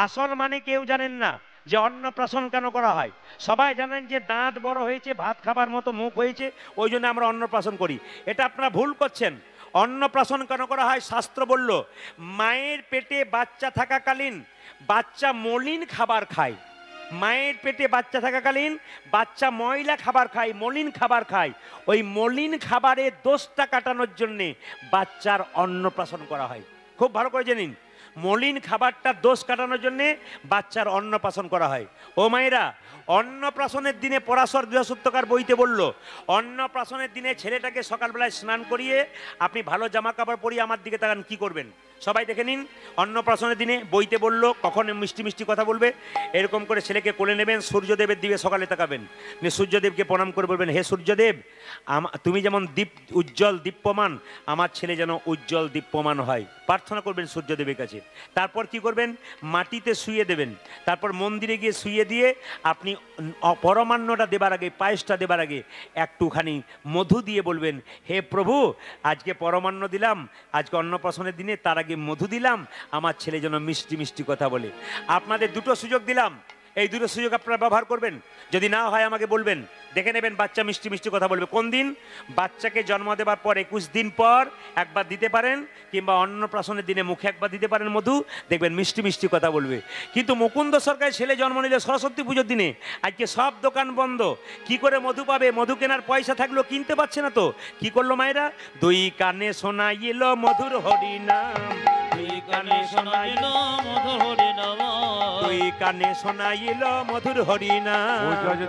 আসন মানে কেউ জানেন না যে অন্নপ্রাশন কেন করা হয়। সবাই জানেন যে দাঁত বড় হয়েছে, ভাত খাবার মতো মুখ হয়েছে, ওই জন্য আমরা অন্নপ্রাশন করি। এটা আপনারা ভুল করছেন। অন্নপ্রাশন কেন করা হয়? শাস্ত্র বলল মায়ের পেটে বাচ্চা থাকাকালীন বাচ্চা মলিন খাবার খায়। মায়ের পেটে বাচ্চা থাকাকালীন বাচ্চা ময়লা খাবার খায়, মলিন খাবার খায়। ওই মলিন খাবারের দোষটা কাটানোর জন্যে বাচ্চার অন্নপ্রাশন করা হয়। খুব ভালো করে জানিন, মলিন খাবারটা দোষ কাটানোর জন্য বাচ্চার অন্নপ্রাশন করা হয়। ও মায়েরা, অন্নপ্রাশনের দিনে পরাশর গৃহসূত্রকার বইতে বলল অন্নপ্রাশনের দিনে ছেলেটাকে সকালবেলায় স্নান করিয়ে আপনি ভালো জামা কাপড় পরিয়ে আমার দিকে তাকান, কি করবেন সবাই দেখে নিন। অন্নপ্রাশনের দিনে বইতে বলল কখন মিষ্টি মিষ্টি কথা বলবে, এরকম করে ছেলেকে কোলে নেবেন, সূর্যদেবের দিকে সকালে তাকাবেন, সূর্যদেবকে প্রণাম করে বলবেন, হে সূর্যদেব, তুমি যেমন দীপ উজ্জ্বল দীপ্যমান, আমার ছেলে যেন উজ্জ্বল দীপ্যমান হয়, প্রার্থনা করবেন সূর্যদেবের কাছে। তারপর কি করবেন? মাটিতে শুইয়ে দেবেন। তারপর মন্দিরে গিয়ে শুইয়ে দিয়ে আপনি পরমান্নটা দেবার আগে, পায়েসটা দেবার আগে একটুখানি মধু দিয়ে বলবেন, হে প্রভু, আজকে পরমান্ন দিলাম, আজকে অন্নপ্রাশনের দিনে তার আগে মধু দিলাম, আমার ছেলে যেন মিষ্টি মিষ্টি কথা বলে। আপনাদের দুটো সুযোগ দিলাম, এই দুটো সুযোগ আপনারা ব্যবহার করবেন। যদি না হয় আমাকে বলবেন, দেখে নেবেন বাচ্চা মিষ্টি মিষ্টি কথা বলবে। কোন দিন? বাচ্চাকে জন্ম দেওয়ার পর 21 দিন পর একবার দিতে পারেন, কিংবা অন্নপ্রাশনের দিনে মুখে একবার দিতে পারেন মধু, দেখবেন মিষ্টি মিষ্টি কথা বলবে। কিন্তু মুকুন্দ সরকারের ছেলে জন্ম নিলে সরস্বতী পুজোর দিনে, আজকে সব দোকান বন্ধ, কি করে মধু পাবে? মধু কেনার পয়সা থাকলেও কিনতে পারছে না তো। কি করলো মায়েরা? দুই কানে শোনাইল মধুর হরিনাম, দুই কানে শোনাইল মধুর হরিনাম, দুই কানে শোনাইল মধুর হরিনাম,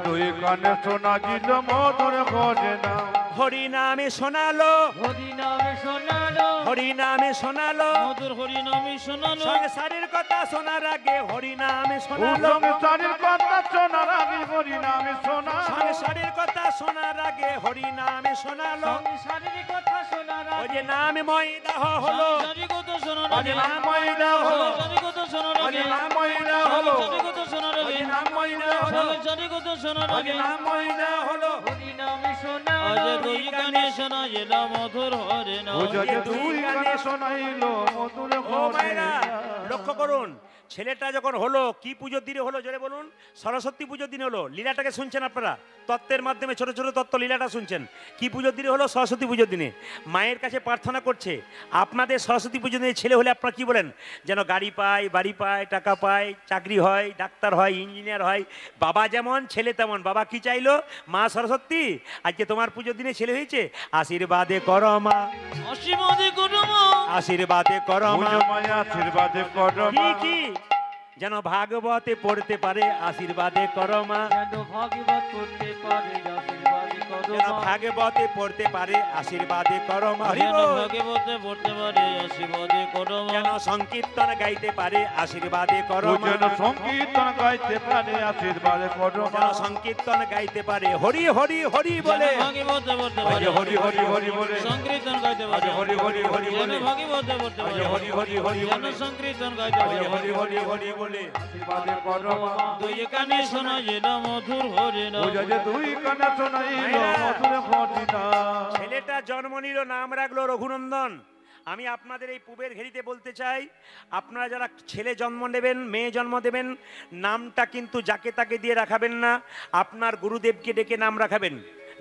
দুই কানে শোনাইল মধুর হরিনাম, হরিনামে শোনালো, হরিনামে শোনালো, হরিনামে শোনালো, মধুর হরিনামে শোনালো, সংসারের কথা শোনার আগে হরিনামে শোনালো, সংসারের কথা শোনার আগে হরিনামে শোনালো, সংসারের কথা শোনার আগে হরিনামে শোনালো, সংসারের কথা শোনার ওই আগে যে নামে ময়দাহ হলো, সংসারের কথা শোনার ওই আগে যে নাম ময়দাহ হলো, সংসারের কথা শোনার ওই আগে যে নাম ময়দাহ হলো, সংসারের কথা শোনার ওই আগে যে নাম ময়দাহ হলো, সংসারের কথা শোনার ওই আগে যে নাম ময়দাহ হলো, হরিনামে শোনালো, দুই কানে শোনাইল মধুর হরিনাম, দুই কানে শোনাইল মধুর ও মায়েরা, হরিনাম। লক্ষ্য করুন, ছেলেটা যখন হলো, কি পুজোর দিনে হলো জোরে বলুন? সরস্বতী পুজোর দিনে হলো। লীলাটাকে শুনছেন আপনারা, তত্ত্বের মাধ্যমে ছোট ছোট তত্ত্ব লীলাটা শুনছেন। কি পুজোর দিনে হলো? সরস্বতী পুজোর দিনে। মায়ের কাছে প্রার্থনা করছে, আপনাদের সরস্বতী পুজোর দিনে ছেলে হলে আপনারা কি বলেন? যেন গাড়ি পায়, বাড়ি পায়, টাকা পায়, চাকরি হয়, ডাক্তার হয়, ইঞ্জিনিয়ার হয়। বাবা যেমন ছেলে তেমন। বাবা কি চাইলো? মা সরস্বতী, আজকে তোমার পুজোর দিনে ছেলে হয়েছে, আশীর্বাদে করো মা, আশীর্বাদে করো মা, আশীর্বাদে করো মা, আশীর্বাদে করো কি মা, কি যেন ভাগবতে পড়তে পারে, আশীর্বাদে করো মা, যেন ভাগবত পড়তে পারে, আশীর্বাদে করো যেন মা, ভাগবতে পড়তে পারে, আশীর্বাদে করো মা, যেন ভাগবতে পড়তে পারে, আশীর্বাদে করো মা, যেন সংকীর্তন গাইতে পারে, আশীর্বাদে করো মা, যেন সংকীর্তন গাইতে পারে, আশীর্বাদে করো মা, যেন সংকীর্তন গাইতে পারে, হরি হরি হরি বলে, যেন ভাগবতে পড়তে পারে, হরি হরি হরি বলে, সংকীর্তন গাইতে পারে, হরি হরি হরি যেন বলে, ভাগবতে পড়তে পারে, হরি হরি হরি যেন বলে, সংকীর্তন গাইতে পারে, হরি হরি হরি বলে, আশীর্বাদে করো মা। দুই কানে শোনাইল মধুর হরিনাম, দুই কানে শোনাইল মধুর হরিনাম। ছেলেটা জন্ম নিল, নাম রাখলো রঘুনন্দন। আমি আপনাদের এই পুবের ঘেরিতে বলতে চাই, আপনারা যারা ছেলে জন্ম নেবেন, মেয়ে জন্ম দেবেন, নামটা কিন্তু যাকে তাকে দিয়ে রাখাবেন না, আপনার গুরুদেবকে ডেকে নাম রাখাবেন।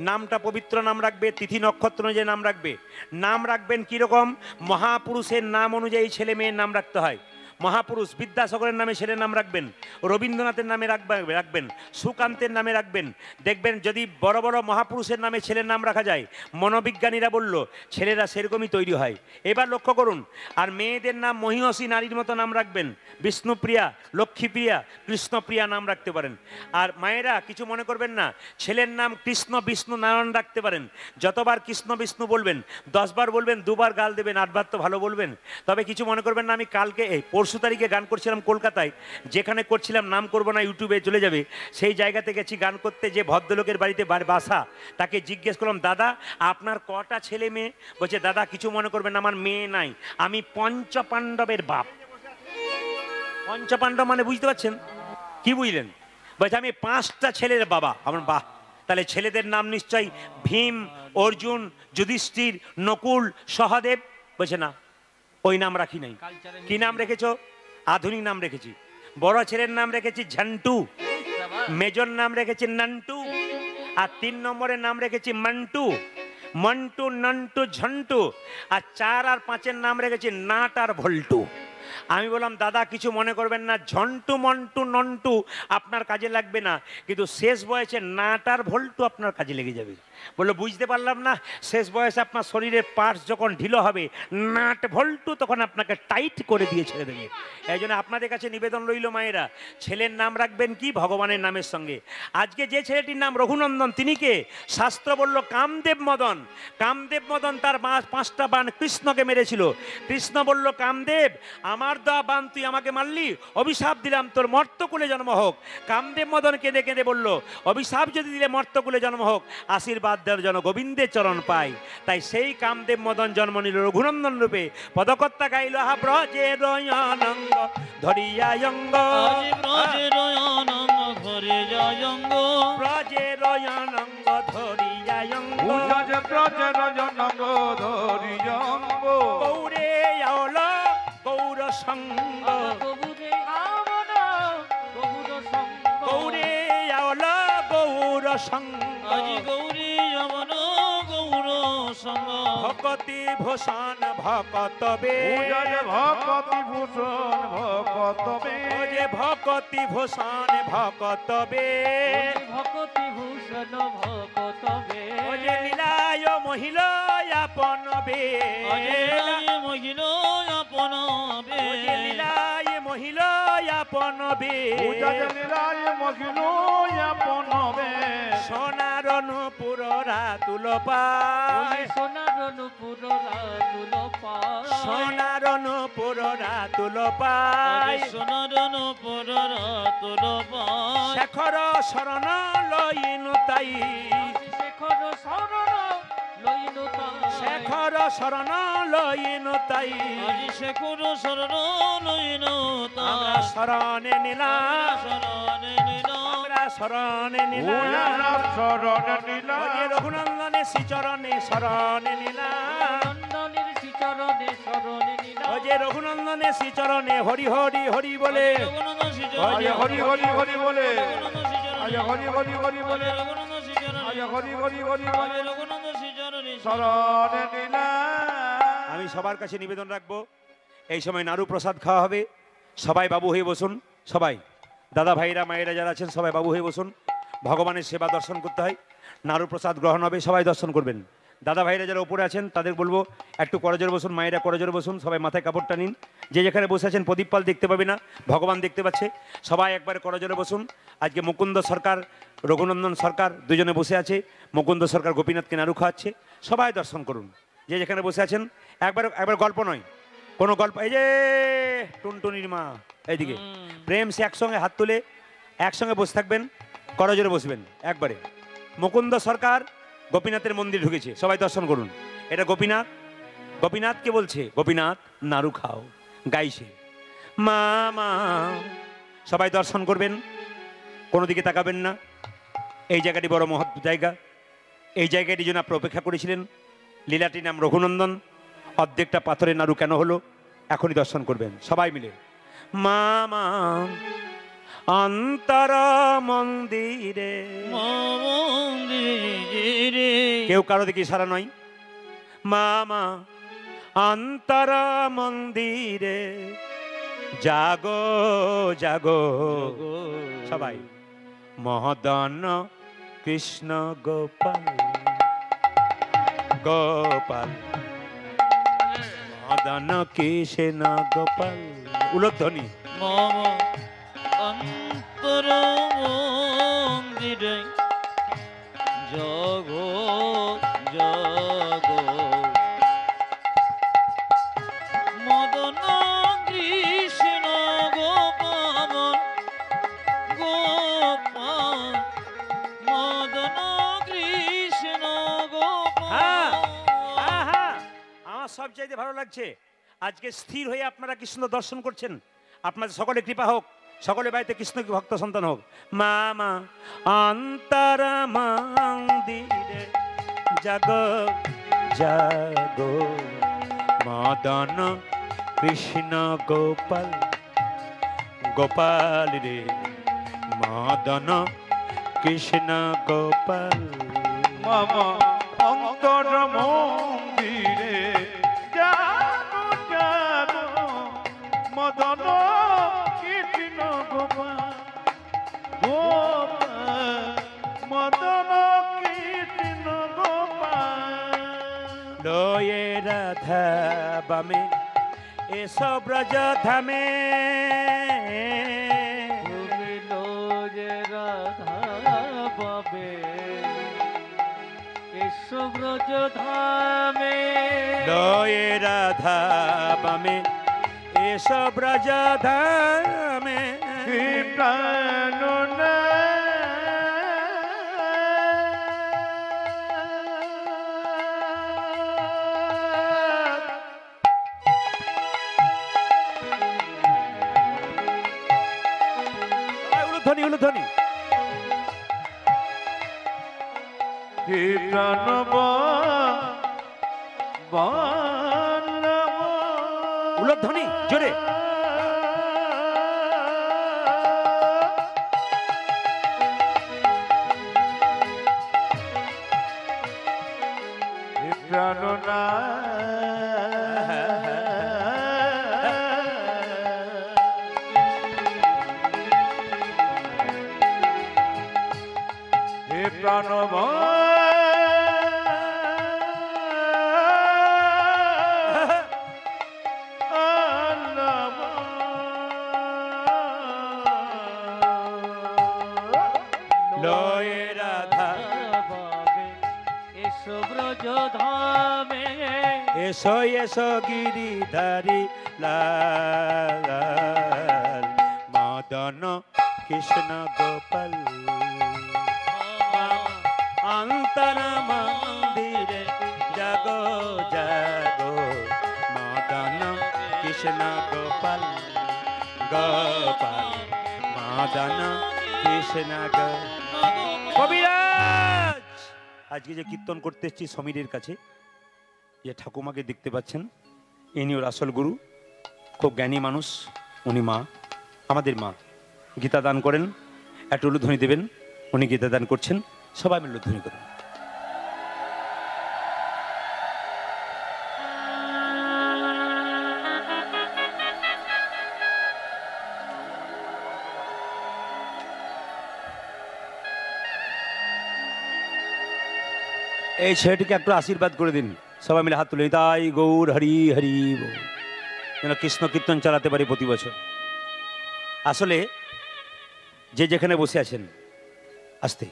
নামটা পবিত্র নাম রাখবে, তিথি নক্ষত্র অনুযায়ী নাম রাখবে। নাম রাখবেন কীরকম? মহাপুরুষের নাম অনুযায়ী ছেলে মেয়ের নাম রাখতে হয়। মহাপুরুষ বিদ্যাসাগরের নামে ছেলের নাম রাখবেন, রবীন্দ্রনাথের নামে রাখবেন, সুকান্তের নামে রাখবেন। দেখবেন যদি বড় বড় মহাপুরুষের নামে ছেলের নাম রাখা যায়, মনোবিজ্ঞানীরা বলল ছেলেরা সেরকমই তৈরি হয়। এবার লক্ষ্য করুন, আর মেয়েদের নাম মহিষী নারীর মতো নাম রাখবেন, বিষ্ণুপ্রিয়া, লক্ষ্মীপ্রিয়া, কৃষ্ণপ্রিয়া নাম রাখতে পারেন। আর মায়েরা কিছু মনে করবেন না, ছেলের নাম কৃষ্ণ বিষ্ণু নারায়ণ রাখতে পারেন। যতবার কৃষ্ণ বিষ্ণু বলবেন, 10 বার বলবেন, 2 বার গাল দেবেন, 8 বার তো ভালো বলবেন। তবে কিছু মনে করবেন না, আমি কালকে পরশু তারিখে গান করছিলাম কলকাতায়, যেখানে করছিলাম নাম করবো না, ইউটিউবে চলে যাবে, সেই জায়গাতে গেছি গান করতে। যে ভদ্রলোকের বাড়িতে বাসা, তাকে জিজ্ঞেস করলাম, দাদা আপনার কটা ছেলে মেয়ে? বলছে, দাদা কিছু মনে করবেন না, আমার মেয়ে নাই, আমি পঞ্চপাণ্ডবের বাপ। পঞ্চপাণ্ডব মানে বুঝতে পারছেন? কি বুঝলেন? বলছে আমি 5টা ছেলের বাবা। আমার বাহ, তাহলে ছেলেদের নাম নিশ্চয়ই ভীম, অর্জুন, যুধিষ্ঠির, নকুল, সহদেব। বলছে না, ওই নাম রাখি নাই। কি নাম রেখেছো? আধুনিক নাম রেখেছি। বড় ছেলের নাম রেখেছি ঝন্টু, মেজর নাম রেখেছি নান্টু, আর 3 নম্বরের নাম রেখেছি মন্টু। মন্টু, নন্টু, ঝন্টু। আর 4 আর 5-এর নাম রেখেছি নাট আর ভল্টু। আমি বললাম দাদা কিছু মনে করবেন না, ঝন্টু মন্টু নন্টু আপনার কাজে লাগবে না, কিন্তু শেষ বয়সে নাট আর ভল্টু আপনার কাজে লেগে যাবে। বললো বুঝতে পারলাম না, শেষ বয়সে আপনার শরীরের পার্টস যখন ঢিলো হবে নাট ভল্টু তখন আপনাকে টাইট করে দিয়ে ছেড়ে দেবে। এই জন্য আপনাদের কাছে নিবেদন রইল মায়েরা, ছেলের নাম রাখবেন কি ভগবানের নামের সঙ্গে। আজকে যে ছেলেটির নাম রঘুনন্দন, তিনি কে? শাস্ত্র বলল কামদেব মদন। কামদেব মদন তার 5টা বাণ কৃষ্ণকে মেরেছিল। কৃষ্ণ বলল কামদেব আমার দেওয়া বাণ তুই আমাকে মারলি, অভিশাপ দিলাম তোর মর্তকুলে জন্ম হোক। কামদেব মদন কেঁদে কেঁদে বলল অভিশাপ যদি দিলে মর্তকুলে জন্ম হোক, আশীর্বাদ দেওয়ার জন্য গোবিন্দের চরণ পাই। তাই সেই কামদেব মদন জন্ম নিল রঘুনন্দন রূপে। পদকর্তা গাইল হা ব্রজের অনঙ্গ ধরিয়ায়ঙ্গ, ব্রজের অনঙ্গ ঘরে জয়ঙ্গ, ব্রজের অনঙ্গ ধরিয়ায়ঙ্গ, উজাজে ব্রজের অনঙ্গ ধরিয়াঙ্গ, গৌরে আওল গৌর সঙ্গ, কবুরে আমনা কবুর সঙ্গ, গৌরে আওল গৌর সঙ্গ, আজি গৌরী যমন গৌর সঙ্গ, ভকতি ভূষণ ভকতবে, উজাজে ভকতি ভূষণ ভকতবে, যে ভকতি ভূষণ ভকতবে, ভকতি ভূষণ ভকতবে, যে লীলায় মহিলা আপনবে, মহিল আপনবে, লীলায় মহিলা আপনবে, উজাজে লীলায় মহিল আপনবে, সোনার নূপুর রাতুল পায়, সোনার নূপুর রাতুল পায়, সোনার নূপুর রাতুল পায়, সোনার নূপুর রাতুল পায়, শেখর শরণ লইনু তাই, শেখর শরণ লইনু তাই, শেখর শরণ লইনু তাই, আজি শেখর শরণ লইনু আমরা তাই, শরণে নিলাম, শরণে নিলাম, আমরা শরণে নিলাম, উজাজে শরণ নীলা, ওরে রঘুনন্দনে শ্রীচরণে শরণে নিলাম, নন্দনের শ্রীচরণে শরণে নিলাম, ওরে রঘুনন্দনে শ্রীচরণে হরি হরি হরি বলে, রঘুনন্দন আজ শ্রীচরণে হরি হরি হরি বলে, রঘুনন্দন শ্রীচরণে আজ হরি হরি হরি বলে, রঘুনন্দন শ্রীচরণে আজ হরি হরি হরি বলে, রঘুনন্দন শ্রীচরণে শরণে নীলা। আমি সবার কাছে নিবেদন রাখবো এই সময় নাড়ু প্রসাদ খাওয়া হবে। সবাই বাবু হয়ে বসুন, সবাই দাদা ভাইরা মায়েরা যারা আছেন সবাই বাবু হয়ে বসুন। ভগবানের সেবা দর্শন করতে হয়, নাড়ু প্রসাদ গ্রহণ হবে, সবাই দর্শন করবেন। দাদা ভাইরা যারা উপরে আছেন তাদের বলবো একটু করজোরে বসুন, মায়েরা করজোরে বসুন, সবাই মাথায় কাপড়টা নিন। যে যেখানে বসে আছেন প্রদীপ পাল দেখতে পাবে না, ভগবান দেখতে পাচ্ছে, সবাই একবারে করজোরে বসুন। আজকে মুকুন্দ সরকার রঘুনন্দন সরকার দুজনে বসে আছে, মুকুন্দ সরকার গোপীনাথকে নাড়ু খাওয়াচ্ছে, সবাই দর্শন করুন। যে যেখানে বসে আছেন একবার গল্প নয়, কোনো গল্প। এই যে টুনটুনির মা এইদিকে প্রেম সে একসঙ্গে হাত তুলে একসঙ্গে বসে থাকবেন, করজোরে বসবেন একবারে। মুকুন্দ সরকার গোপীনাথের মন্দির ঢুকেছে, সবাই দর্শন করুন। এটা গোপীনাথ, গোপীনাথকে বলছে গোপীনাথ নাড়ু খাও, গাইছে মা মা। সবাই দর্শন করবেন, কোনো দিকে তাকাবেন না। এই জায়গাটি বড় মহৎ জায়গা, এই জায়গাটির জন্য আপনি অপেক্ষা করেছিলেন। লীলাটির নাম রঘুনন্দন। অর্ধেকটা পাথরের নাড়ু কেন হলো এখনই দর্শন করবেন সবাই মিলে। মা মা অন্তর মন্দিরে, মন্দিরে কেউ কারো দিকে ইশারা নয়। মা মা অন্তর মন্দিরে জাগো জাগো, সবাই মদন কৃষ্ণ গোপাল গোপাল, মদন কৃষ্ণ গোপাল। উলধ্বনি মম অন্তর মন্দিরে জগ জগ মদন কৃষ্ণ গোপাল গোপাল, মদন কৃষ্ণ হ্যাঁ, গোপাল। আমার সবচাইতে ভালো লাগছে আজকে স্থির হয়ে আপনারা কৃষ্ণ দর্শন করছেন। আপনাদের সকলে কৃপা হোক, সকলে বাড়িতে কৃষ্ণ কি ভক্ত সন্তান হোক। মা মা অন্তর মন্দিরে জাগো জাগো, মদন কৃষ্ণ গোপাল গোপাল রে মদন কৃষ্ণ গোপাল মামা অন্তর মন্দিরে জানো জানো মদন কৃষ্ণ গোপাল গোপাল মদন কৃষ্ণ গোপাল লয়ে রাধা বামে এসো ব্রজ ধামে যে রাধা পাবে এসো ব্রজ ধামে লয়ে রাধা বামে এসো ব্রজ ধামে প্রাণ উলুধ্বনি উলুধ্বনি হে প্রাণব উলুধ্বনি জোরে হে প্রাণনা হে প্রাণব লয়ে রাধা পাবে এসো ব্রজ ধামে এসো এসো গিরিধারী লাল মদন কৃষ্ণ গোপাল অন্তর মন্দিরে জাগো জাগো মদন কৃষ্ণ গোপাল গোপাল মদন কৃষ্ণ কবিরাজ আজকে যে কীর্তন করতে এসেছি সমীরের কাছে যে ঠাকুমাকে দেখতে পাচ্ছেন ইনি ওর আসল গুরু খুব জ্ঞানী মানুষ উনি মা আমাদের মা গীতা দান করেন একটা উলুধ্বনি দেবেন উনি গীতা দান করছেন সবাই মিলে উলুধ্বনি করুন এই ছেলেটিকে একটু আশীর্বাদ করে দিন সবাই মিলে হাত তুলে তাই গৌর হরি হরি বল। যেন কৃষ্ণ কীর্তন চালাতে পারি প্রতি বছর আসলে যে যেখানে বসে আছেন আসতে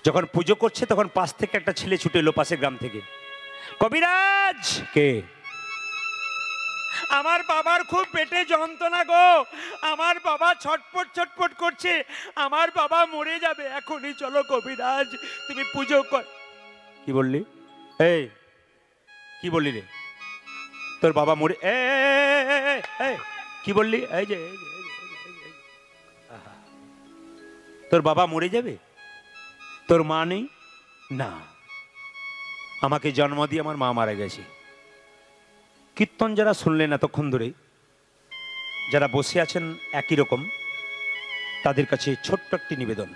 যখন পুজো করছে তখন পাশ থেকে একটা ছেলে ছুটে এলো পাশের গ্রাম থেকে কবিরাজ কে আমার বাবার খুব পেটে যন্ত্রণা গো আমার বাবা ছটপট ছটপট করছে আমার বাবা মরে যাবে এখনই চলো কবিরাজ তুমি পুজো কর কি বললি এই কি বললি রে তোর বাবা মরে কি বললি এই যে তোর বাবা মরে যাবে তোর মা নেই না আমাকে জন্ম দিয়ে আমার মা মারা গেছে কীর্তন যারা শুনলেন এতক্ষণ ধরে যারা বসে আছেন একই রকম তাদের কাছে ছোট্ট একটি নিবেদন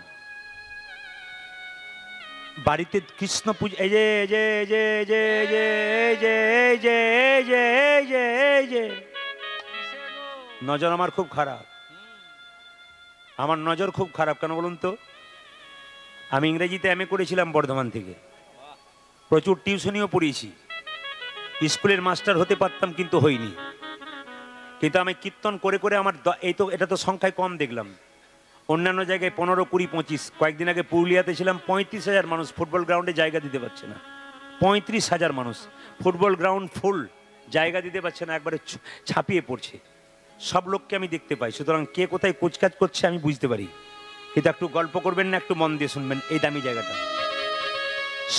বাড়িতে কৃষ্ণ পূজা এই যে এই যে এই যে এই যে এই যে এই যে এই যে এই যে এই যে নজর আমার খুব খারাপ আমার নজর খুব খারাপ কেন বলুন তো আমি ইংরেজিতে এমএ করেছিলাম বর্ধমান থেকে প্রচুর টিউশনিও পড়িয়েছি স্কুলের মাস্টার হতে পারতাম কিন্তু হইনি কিন্তু আমি কীর্তন করে করে আমার এই তো এটা তো সংখ্যায় কম দেখলাম অন্যান্য জায়গায় 15, 20, 25 কয়েকদিন আগে পুরুলিয়াতে ছিলাম 35,000 মানুষ ফুটবল গ্রাউন্ডে জায়গা দিতে পারছে না 35,000 মানুষ ফুটবল গ্রাউন্ড ফুল জায়গা দিতে পারছে না একবারে ছাপিয়ে পড়ছে সব লোককে আমি দেখতে পাই সুতরাং কে কোথায় কোচকাজ করছে আমি বুঝতে পারি কিন্তু একটু গল্প করবেন না একটু মন দিয়ে শুনবেন এই দামি জায়গাটা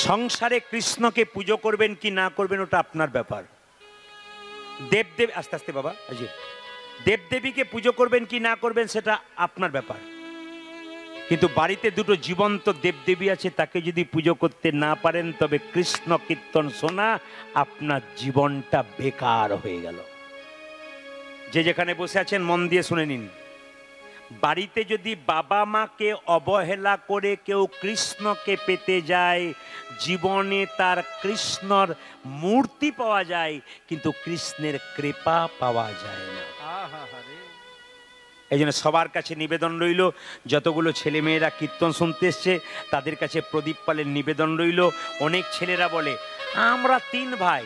সংসারে কৃষ্ণকে পুজো করবেন কি না করবেন ওটা আপনার ব্যাপার দেবদেব আস্তে আস্তে বাবা দেবদেবীকে পুজো করবেন কি না করবেন সেটা আপনার ব্যাপার কিন্তু বাড়িতে দুটো জীবন্ত দেবদেবী আছে তাকে যদি পুজো করতে না পারেন তবে কৃষ্ণ কীর্তন শোনা আপনার জীবনটা বেকার হয়ে গেল যে যেখানে বসে আছেন মন দিয়ে শুনে নিন, বাড়িতে যদি বাবা মাকে অবহেলা করে কেউ কৃষ্ণকে পেতে যায়, জীবনে তার কৃষ্ণর মূর্তি পাওয়া যায় কিন্তু কৃষ্ণের কৃপা পাওয়া যায় না। এই জন্য সবার কাছে নিবেদন রইল, যতগুলো ছেলেমেয়েরা কীর্তন শুনতে এসছে তাদের কাছে প্রদীপ পালের নিবেদন রইল। অনেক ছেলেরা বলে আমরা 3 ভাই,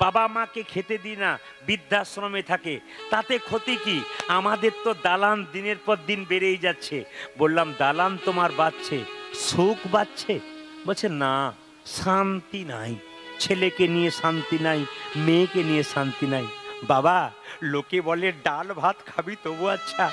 বাবা মাকে খেতে দিই না, বৃদ্ধাশ্রমে থাকে, তাতে ক্ষতি কি? আমাদের তো দালান দিনের পর দিন বেড়েই যাচ্ছে। বললাম দালান তোমার বাড়ছে, সুখ বাড়ছে? বলছে না, শান্তি নাই, ছেলেকে নিয়ে শান্তি নাই, মেয়েকে নিয়ে শান্তি নাই। বাবা, লোকে বলে ডাল ভাত খাবি তবু আচ্ছা,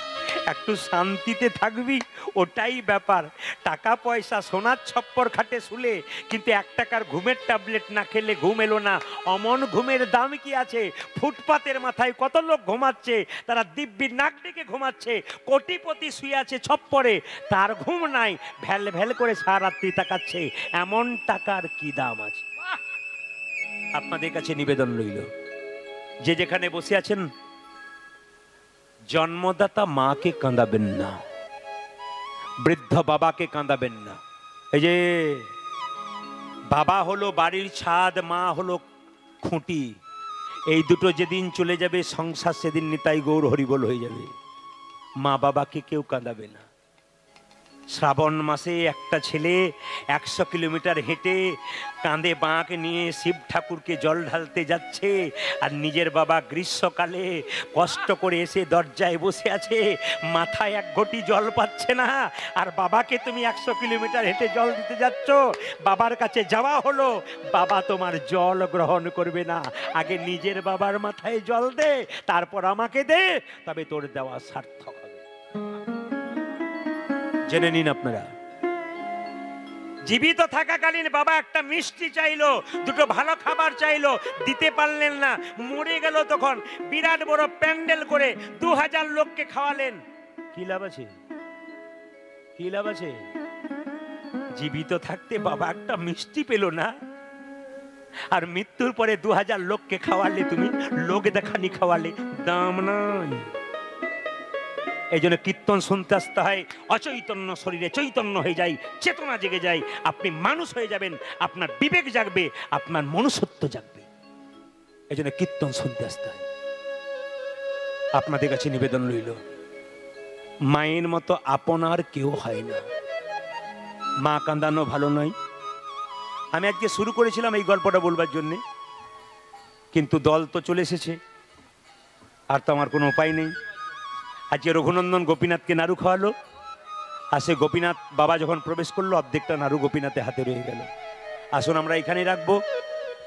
একটু শান্তিতে থাকবি, ওটাই ব্যাপার। টাকা পয়সা সোনার ছপ্পর খাটে শুলে, কিন্তু 1 টাকার ঘুমের ট্যাবলেট না খেলে ঘুম এলো না। অমন ঘুমের দাম কি আছে? ফুটপাতের মাথায় কত লোক ঘুমাচ্ছে, তারা দিব্যি নাক ডেকে ঘুমাচ্ছে। কোটিপতি শুয়ে আছে ছপ্পরে, তার ঘুম নাই, ভ্যাল ভ্যাল করে সারা রাত্রি তাকাচ্ছে। এমন টাকার কি দাম আছে? আপনাদের কাছে নিবেদন রইল, যে যেখানে বসে আছেন জন্মদাতা মাকে কাঁদাবেন না, বৃদ্ধ বাবাকে কাঁদাবেন না। এই যে বাবা হলো বাড়ির ছাদ, মা হলো খুঁটি, এই দুটো যেদিন চলে যাবে সংসার সেদিন নিতাই গৌর হরিবোল হয়ে যাবে। মা বাবাকে কেউ কাঁদাবে না। শ্রাবণ মাসে একটা ছেলে 100 কিলোমিটার হেঁটে কাঁধে বাঁক নিয়ে শিব ঠাকুরকে জল ঢালতে যাচ্ছে, আর নিজের বাবা গ্রীষ্মকালে কষ্ট করে এসে দরজায় বসে আছে, মাথায় 1 ঘটি জল পাচ্ছে না, আর বাবাকে তুমি 100 কিলোমিটার হেঁটে জল দিতে যাচ্ছ। বাবার কাছে যাওয়া হলো, বাবা তোমার জল গ্রহণ করবে না, আগে নিজের বাবার মাথায় জল দে, তারপর আমাকে দে, তবে তোর দেওয়া সার্থক হবে। জেনে নিন আপনারা, জীবিত থাকাকালীন বাবা একটা মিষ্টি চাইলো, 2টো ভালো খাবার চাইলো, দিতে পারলেন না। মরে গেল তখন বিরাট বড় প্যান্ডেল করে 2000 লোককে খাওয়ালেন। কি লাভ আছে? কি লাভ আছে? জীবিত থাকতে বাবা একটা মিষ্টি পেল না, আর মৃত্যুর পরে 2000 লোককে খাওয়ালে, তুমি লোক দেখানি খাওয়ালে, দাম নাই। এই জন্য কীর্তন শুনতে আসতে হয়, অচৈতন্য শরীরে চৈতন্য হয়ে যায়, চেতনা জেগে যায়, আপনি মানুষ হয়ে যাবেন, আপনার বিবেক জাগবে, আপনার মনুষ্যত্ব জাগবে। এই জন্য কীর্তন শুনতে আসতে হয়। আপনাদের কাছে নিবেদন রইল, মায়ের মতো আপনার কেউ হয় না। মা কাঁদানো ভালো নয়। আমি আজকে শুরু করেছিলাম এই গল্পটা বলবার জন্যে, কিন্তু দল তো চলে এসেছে, আর তো আমার কোনো উপায় নেই। আজকে রঘুনন্দন গোপীনাথকে নাড়ু খাওয়ালো, আর সে গোপীনাথ বাবা যখন প্রবেশ করলো, অর্ধেকটা নাড়ু গোপীনাথে হাতে রয়ে গেল। আসুন আমরা এখানেই রাখবো,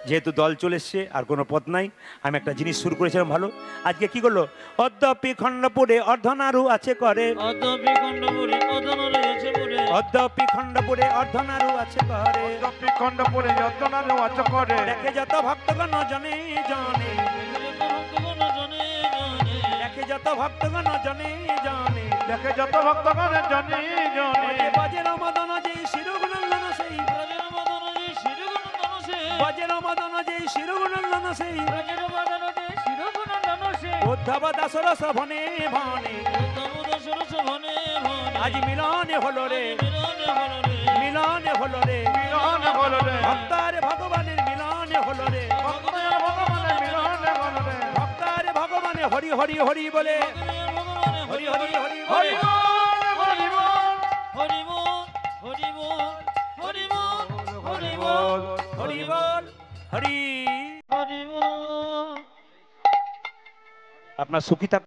যেহেতু দল চলে এসছে, আর কোনো পথ নাই। আমি একটা জিনিস শুরু করেছিলাম ভালো, আজকে কি করলো? অদ্যপি খণ্ডপুরে অর্ধনারু আছে করে, অদ্যপি খণ্ডপুরে অর্ধনারু আছে করে, অদ্যপি খণ্ডপুরে অর্ধনারু আছে করে, অদ্যপি খণ্ডপুরে অর্ধনারু আছে করে, দেখে যত ভক্তগণ জনে জনে, দেখে যত ভক্তগণ জনে জনে, দেখে যত ভক্তগণ জনে জনে, বাজের মদন যেই শিরগুণন্দন সেই, ব্রজের মদন যে শিরগুণন্দন সে, বাজের মদন যেই শিরগুণন্দন সেই, ব্রজের মদন যে শিরগুণন্দন সে, উদ্ধব দাসর সভনে ভনে, উদ্ধব দাসর সভনে ভনে, আজ মিলনে হলো রে, মিলনে হলো রে, মিলনে হলো রে, মিলনে হলো রে, ভক্তার ভগবানের মিলনে হলো রে, ভক্তের ভগবানের মিলনে হলো রে, ভক্তার ভগবানে হরি হরি হরি বলে, হরি হরি হরি হরি বলে, বল হরি বল হরি বল হরি বল হরি বল হরি বল হরি বল হরি। হরি বল। আপনার সুখী থাক।